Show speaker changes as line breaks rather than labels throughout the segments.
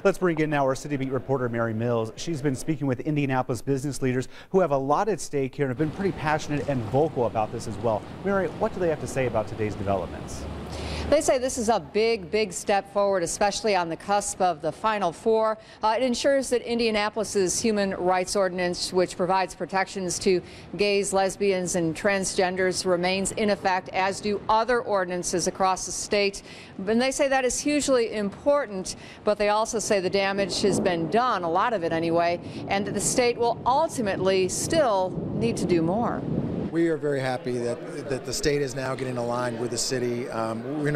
Let's bring in now our City Beat reporter, Mary Milz. She's been speaking with Indianapolis business leaders who have a lot at stake here and have been pretty passionate and vocal about this as well. Mary, what do they have to say about today's developments?
They say this is a big step forward, especially on the cusp of the Final Four. It ensures that Indianapolis's human rights ordinance, which provides protections to gays, lesbians, and transgenders, remains in effect, as do other ordinances across the state. And they say that is hugely important, but they also say the damage has been done, a lot of it anyway, and that the state will ultimately still need to do more.
We are very happy that the state is now getting aligned with the city.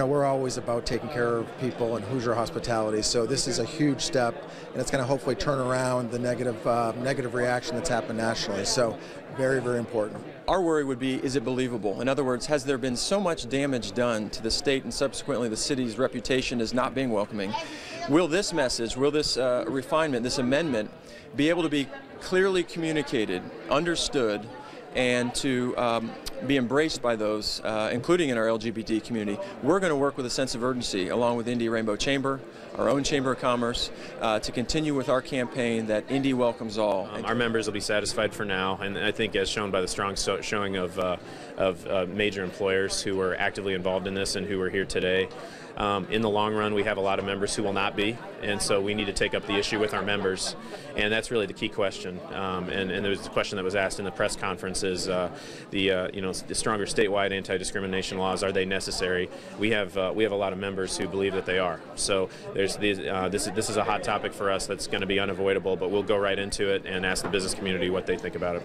We're always about taking care of people and Hoosier hospitality, so this is a huge step, and it's going to hopefully turn around the negative reaction that's happened nationally. So very important.
Our worry would be, is it believable? In other words, has there been so much damage done to the state and subsequently the city's reputation as not being welcoming? Will this message, will this refinement, this amendment be able to be clearly communicated, understood, and to be embraced by those, including in our LGBT community? We're going to work with a sense of urgency along with Indy Rainbow Chamber, our own Chamber of Commerce, to continue with our campaign that Indy welcomes all.
Our members will be satisfied for now, and I think as shown by the strong showing of major employers who are actively involved in this and who are here today. In the long run, we have a lot of members who will not be, and so we need to take up the issue with our members, and that's really the key question. And there was a question that was asked in the press conference: is the stronger statewide anti-discrimination laws, are they necessary? We have a lot of members who believe that they are. So this is a hot topic for us that's going to be unavoidable, but we'll go right into it and ask the business community what they think about it.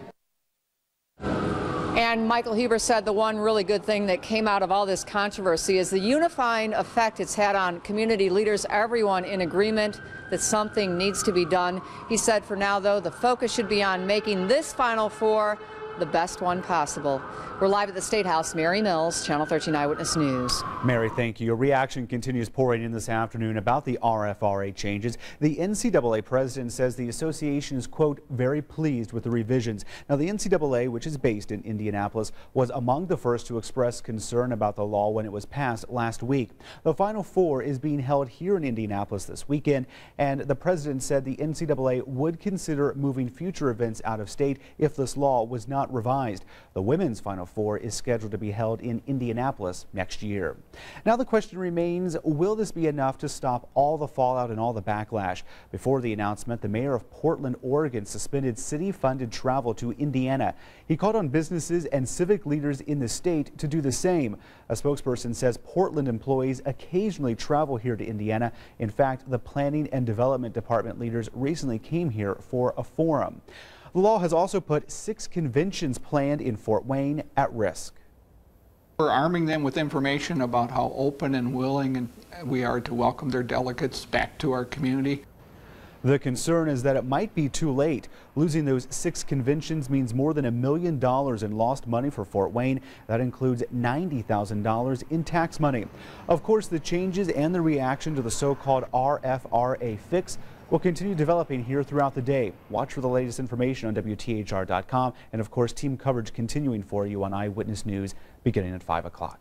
And Michael Huber said the one really good thing that came out of all this controversy is the unifying effect it's had on community leaders, everyone in agreement that something needs to be done. He said for now, though, the focus should be on making this Final Four the best one possible. We're live at the State House. Mary Milz, Channel 13 Eyewitness News.
Mary, thank you. Your reaction continues pouring in this afternoon about the RFRA changes. The NCAA president says the association is, quote, very pleased with the revisions. Now, the NCAA, which is based in Indianapolis, was among the first to express concern about the law when it was passed last week. The Final Four is being held here in Indianapolis this weekend, and the president said the NCAA would consider moving future events out of state if this law was not revised. The women's Final Four is scheduled to be held in Indianapolis next year. Now the question remains, will this be enough to stop all the fallout and all the backlash? Before the announcement, the mayor of Portland, Oregon suspended city-funded travel to Indiana. He called on businesses and civic leaders in the state to do the same. A spokesperson says Portland employees occasionally travel here to Indiana. In fact, the Planning and Development Department leaders recently came here for a forum. The law has also put 6 conventions planned in Fort Wayne at risk.
We're arming them with information about how open and willing we are to welcome their delegates back to our community.
The concern is that it might be too late. Losing those 6 conventions means more than $1 million in lost money for Fort Wayne. That includes $90,000 in tax money. Of course, the changes and the reaction to the so-called RFRA fix will continue developing here throughout the day. Watch for the latest information on WTHR.com, and of course, team coverage continuing for you on Eyewitness News beginning at 5 o'clock.